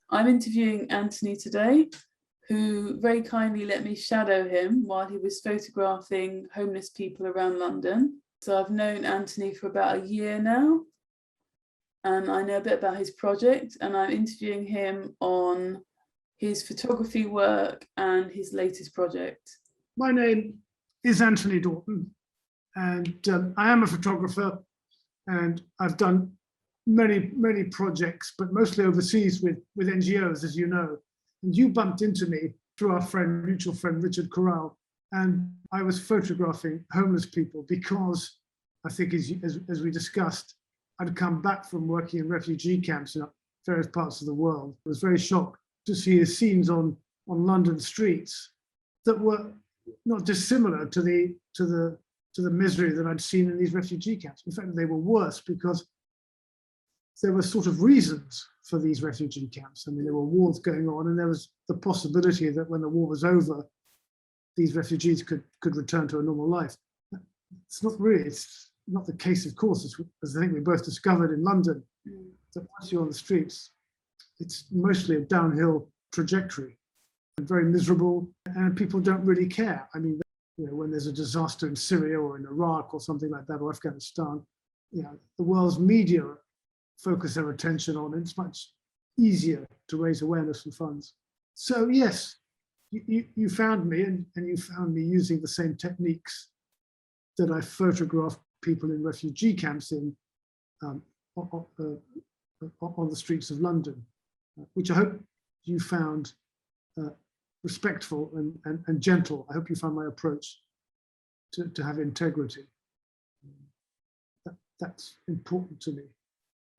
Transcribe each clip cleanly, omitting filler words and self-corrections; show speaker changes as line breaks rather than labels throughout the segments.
I'm interviewing Anthony today, who very kindly let me shadow him while he was photographing homeless people around London. So I've known Anthony for about a year now, and I know a bit about his project, and I'm interviewing him on his photography work and his latest project.
My name is Anthony Dawton, and I am a photographer, and I've done many projects, but mostly overseas with NGOs, as you know. And you bumped into me through our mutual friend Richard Corral, and I was photographing homeless people because I think, as we discussed, I'd come back from working in refugee camps in various parts of the world. I was very shocked to see the scenes on London streets that were not dissimilar to the misery that I'd seen in these refugee camps. In fact, they were worse because there were sort of reasons for these refugee camps. I mean, there were wars going on, and there was the possibility that when the war was over, these refugees could return to a normal life. It's not the case, of course, as I think we both discovered in London, that once you're on the streets, it's mostly a downhill trajectory and very miserable, and people don't really care. I mean, when there's a disaster in Syria or in Iraq or something like that, or Afghanistan, the world's media focus their attention on it. It's much easier to raise awareness and funds. So yes, you found me, and you found me using the same techniques that I photographed people in refugee camps in on the streets of London, which I hope you found respectful and gentle. I hope you found my approach to have integrity. That's important to me.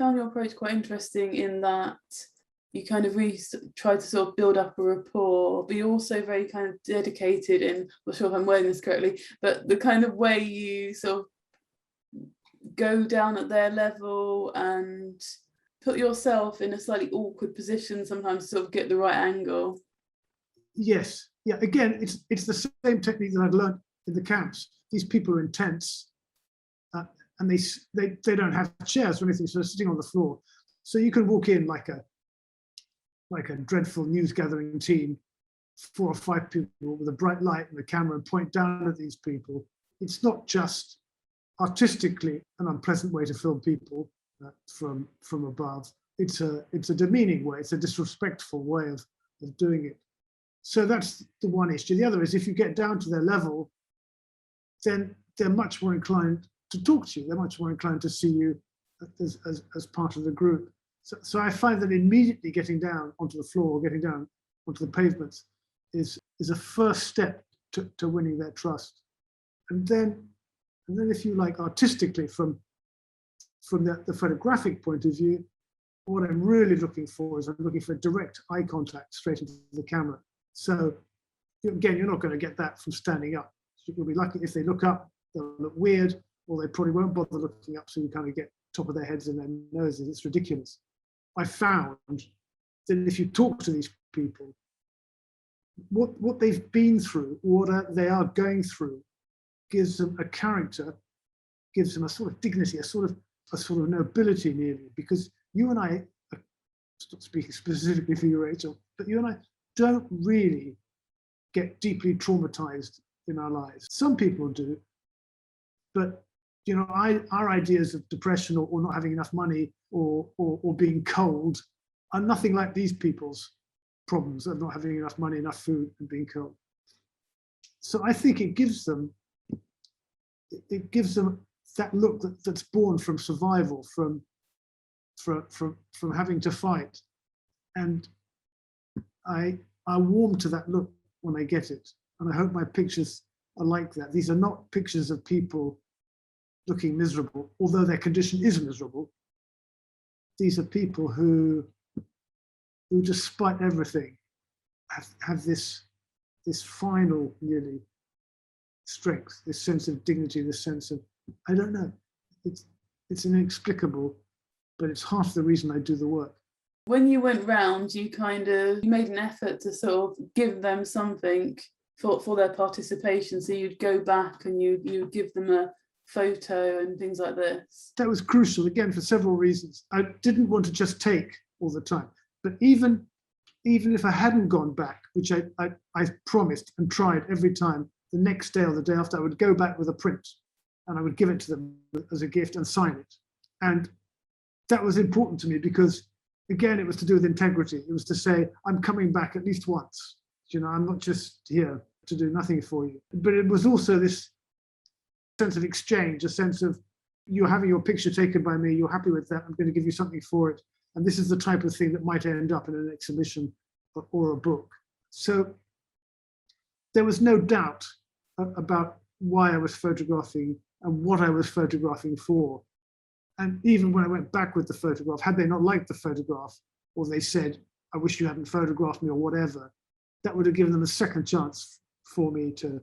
I found your approach quite interesting in that you kind of really try to sort of build up a rapport, but you're also very kind of dedicated in, I'm not sure if I'm wording this correctly, but the kind of way you sort of go down at their level and put yourself in a slightly awkward position sometimes to sort of get the right angle.
Yes, yeah, again, it's the same technique that I'd learned in the camps. These people are in tents, and they don't have chairs or anything, so they're sitting on the floor. So you can walk in like a dreadful news gathering team, 4 or 5 people with a bright light and a camera, and point down at these people. It's not just artistically an unpleasant way to film people from above. It's a demeaning way. It's a disrespectful way of doing it. So that's the one issue. The other is, if you get down to their level, then they're much more inclined to talk to you. They're much more inclined to see you as part of the group. So I find that immediately getting down onto the floor, getting down onto the pavements, is a first step to winning their trust. And then if you like, artistically, from the photographic point of view, what I'm really looking for is I'm looking for direct eye contact straight into the camera. So again, you're not going to get that from standing up. So you'll be lucky if they look up, they'll look weird, or they probably won't bother looking up, so you kind of get top of their heads and their noses. It's ridiculous. I found that if you talk to these people, what they've been through, what they are going through, gives them a character, gives them a sort of dignity, a sort of nobility nearly, because you and I, not speaking specifically for you, Rachel, but you and I don't really get deeply traumatized in our lives. Some people do, but our ideas of depression or not having enough money or being cold are nothing like these people's problems of not having enough money, enough food, and being cold. So I think it gives them that look that's born from survival, from having to fight. And I warm to that look when I get it. And I hope my pictures are like that. These are not pictures of people looking miserable, although their condition is miserable. These are people who despite everything, have this final, nearly, strength, this sense of dignity, this sense of, I don't know, it's inexplicable, but it's half the reason I do the work.
When you went round, you made an effort to sort of give them something for their participation. So you'd go back and you'd give them a photo and things like this.
That was crucial, again, for several reasons. I didn't want to just take all the time, but even even if I hadn't gone back, which I promised and tried every time, the next day or the day after, I would go back with a print and I would give it to them as a gift and sign it. And that was important to me because, again, it was to do with integrity. It was to say, I'm coming back at least once. You know, I'm not just here to do nothing for you. But it was also this sense of exchange, a sense of you're having your picture taken by me, you're happy with that, I'm going to give you something for it. And this is the type of thing that might end up in an exhibition or a book. So there was no doubt about why I was photographing and what I was photographing for. And even when I went back with the photograph, had they not liked the photograph, or they said, I wish you hadn't photographed me or whatever, that would have given them a second chance for me to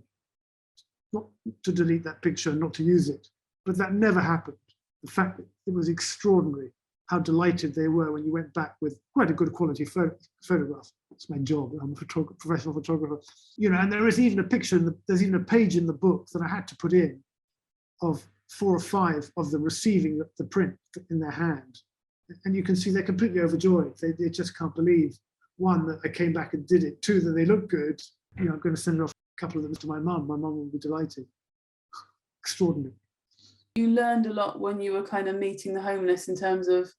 not to delete that picture and not to use it. But that never happened. In fact, it was extraordinary how delighted they were when you went back with quite a good quality photograph. That's my job. I'm a professional photographer. You know, and there is even a picture, there's even a page in the book that I had to put in of 4 or 5 of them receiving the print in their hand. And you can see they're completely overjoyed. They just can't believe, 1, that I came back and did it, 2, that they look good. You know, I'm going to send off a couple of them to my mum. My mum will be delighted. Extraordinary.
You learned a lot when you were kind of meeting the homeless in terms of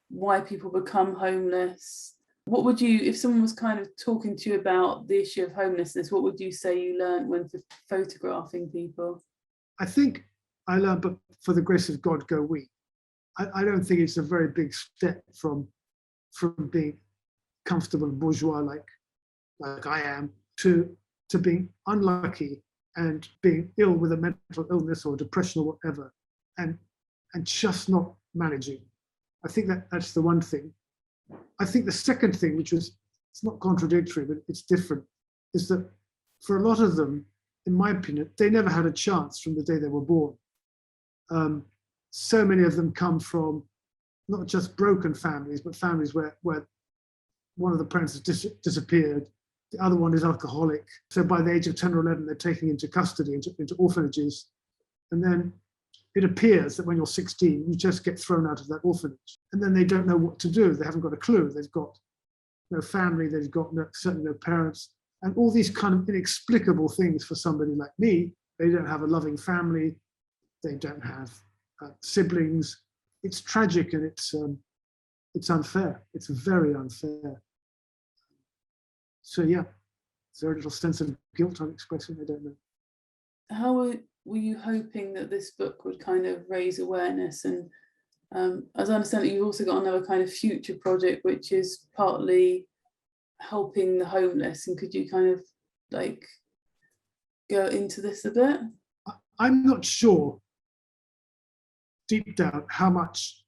why people become homeless. What would you, if someone was kind of talking to you about the issue of homelessness, what would you say you learned when photographing people? I
think I learned, but for the grace of God, go we. I don't think it's a very big step from being comfortable and bourgeois like I am to being unlucky and being ill with a mental illness or depression or whatever, and just not managing. I think that's the one thing. I think the second thing, which was, it's not contradictory, but it's different, is that for a lot of them, in my opinion, they never had a chance from the day they were born. So many of them come from not just broken families, but families where one of the parents has disappeared, the other one is alcoholic. So by the age of 10 or 11, they're taken into custody, into orphanages. And then it appears that when you're 16, you just get thrown out of that orphanage. And then they don't know what to do. They haven't got a clue. They've got no family, they've got certainly no parents, and all these kind of inexplicable things for somebody like me. They don't have a loving family. They don't have siblings. It's tragic and it's unfair. It's very unfair. So yeah, is there a little sense of guilt I'm expressing? I don't know.
How were you hoping that this book would kind of raise awareness? And as I understand it, you've also got another kind of future project, which is partly helping the homeless. And could you kind of like go into this a bit?
I'm not sure deep down how much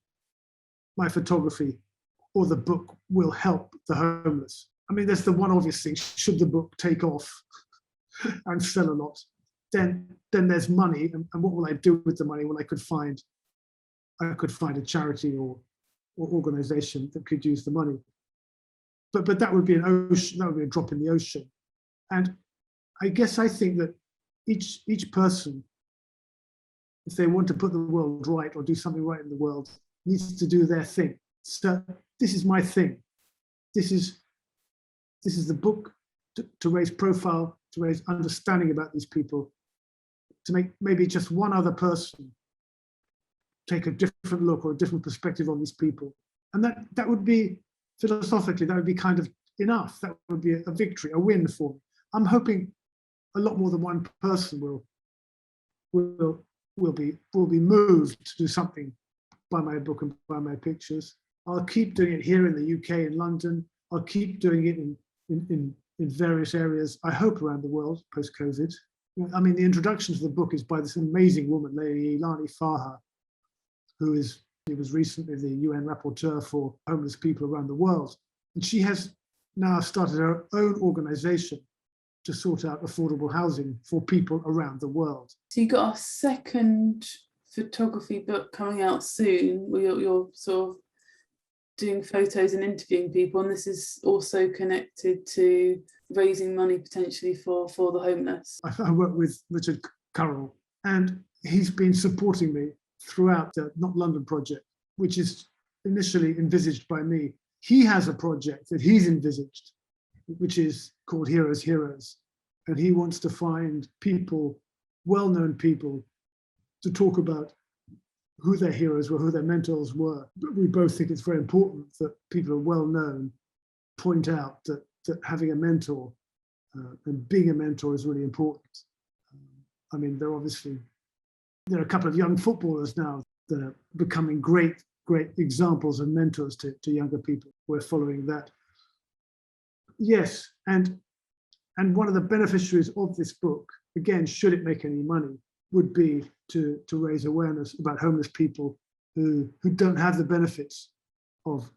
my photography or the book will help the homeless. I mean, there's the one obvious thing: should the book take off and sell a lot, then there's money, and what will I do with the money? Well, I could find a charity or organization that could use the money. But that would be an ocean, that would be a drop in the ocean. And I guess I think that each person, if they want to put the world right or do something right in the world, needs to do their thing. So this is my thing. This is the book to raise profile, to raise understanding about these people, to make maybe just one other person take a different look or a different perspective on these people. And that would be, philosophically, that would be kind of enough. That would be a victory, a win for me. I'm hoping a lot more than one person will be moved to do something by my book and by my pictures. I'll keep doing it here in the UK, in London. I'll keep doing it in various areas, I hope, around the world post-COVID. I mean, the introduction to the book is by this amazing woman, Lady Ilani Farha, who was recently the UN rapporteur for homeless people around the world. And she has now started her own organization to sort out affordable housing for people around the world.
So you got a second photography book coming out soon, where you're sort of doing photos and interviewing people, and this is also connected to raising money potentially for the homeless.
I work with Richard Currell, and he's been supporting me throughout the Not London project, which is initially envisaged by me. He has a project that he's envisaged which is called Heroes, Heroes. And he wants to find people, well-known people, to talk about who their heroes were, who their mentors were. But we both think it's very important that people are well-known point out that having a mentor and being a mentor is really important. I mean, there are a couple of young footballers now that are becoming great examples and mentors to younger people. We're following that. Yes, and one of the beneficiaries of this book, again, should it make any money, would be to raise awareness about homeless people who don't have the benefits of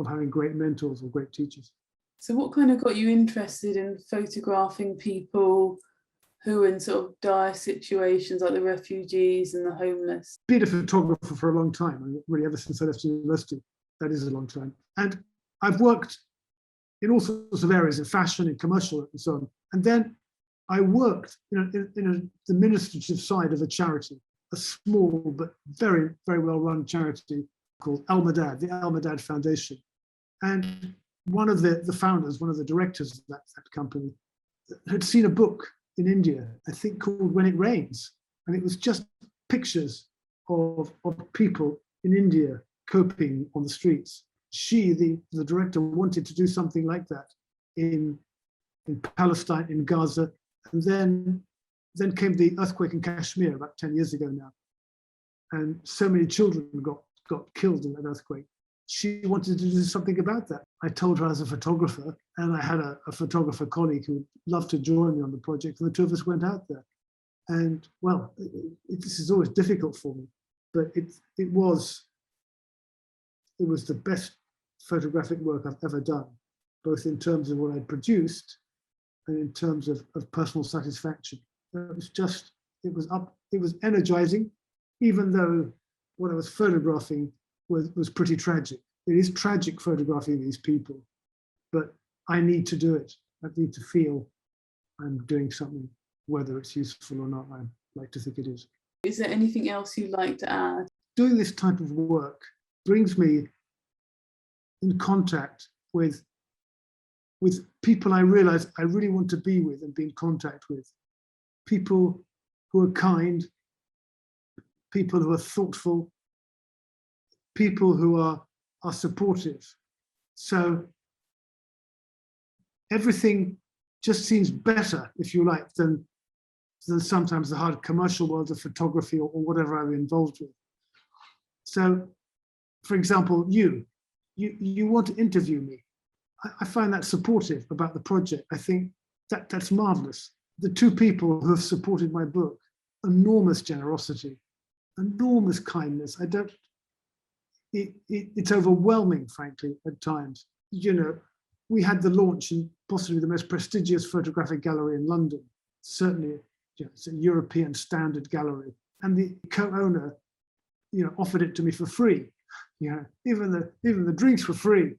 having great mentors or great teachers.
So what kind of got you interested in photographing people who are in sort of dire situations, like the refugees and the homeless?
Been a photographer for a long time, really ever since I left university. That is a long time. And I've worked in all sorts of areas, in fashion, in commercial, and so on. And then I worked in the administrative side of a charity, a small but very, very well-run charity called Al-Madad, the Al-Madad Foundation. And one of the founders, one of the directors of that company, had seen a book in India, I think called When It Rains. And it was just pictures of people in India coping on the streets. She, the director, wanted to do something like that in Palestine, in Gaza. And then came the earthquake in Kashmir about 10 years ago now. And so many children got killed in that earthquake. She wanted to do something about that. I told her as a photographer, and I had a photographer colleague who would love to join me on the project, and the two of us went out there. And well, this is always difficult for me, but it was the best photographic work I've ever done, both in terms of what I'd produced and in terms of personal satisfaction. It was energizing, even though what I was photographing was pretty tragic. It is tragic photographing these people, but I need to do it. I need to feel I'm doing something, whether it's useful or not. I like to think it is.
Is there anything else you'd like to add?
Doing this type of work brings me in contact with people I realize I really want to be with and be in contact with. People who are kind, people who are thoughtful, people who are supportive. So everything just seems better, if you like, than sometimes the hard commercial world of photography or whatever I'm involved with. So, for example, you want to interview me. I find that supportive about the project. I think that's marvelous. The two people who have supported my book, enormous generosity, enormous kindness. It's overwhelming, frankly, at times. You know, we had the launch in possibly the most prestigious photographic gallery in London. Certainly, it's a European standard gallery. And the co-owner, offered it to me for free. Even the drinks were free.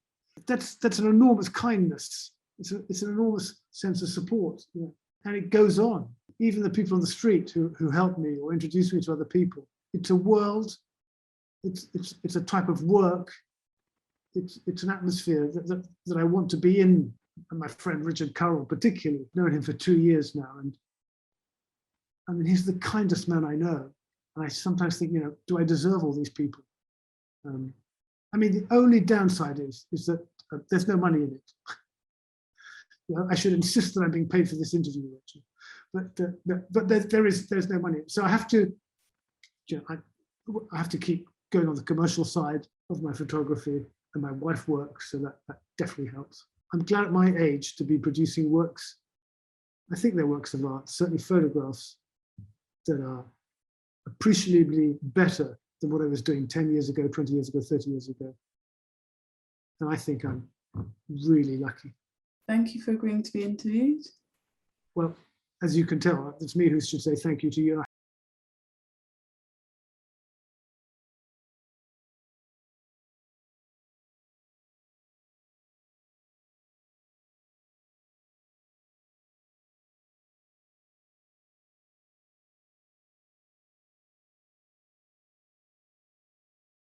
That's an enormous kindness. It's an enormous sense of support. And it goes on. Even the people on the street who help me or introduce me to other people. It's a world. It's a type of work. It's an atmosphere that I want to be in. And my friend Richard Currell, particularly, known him for 2 years now, and I mean, he's the kindest man I know. And I sometimes think, do I deserve all these people? I mean, the only downside is that there's no money in it. I should insist that I'm being paid for this interview, Richard. But there's no money. So I have to, I have to keep going on the commercial side of my photography, and my wife works, so that definitely helps. I'm glad at my age to be producing works. I think they're works of art, certainly photographs that are appreciably better than what I was doing 10 years ago, 20 years ago, 30 years ago. And I think I'm really lucky.
Thank you for agreeing to be interviewed.
Well, as you can tell, it's me who should say thank you to you.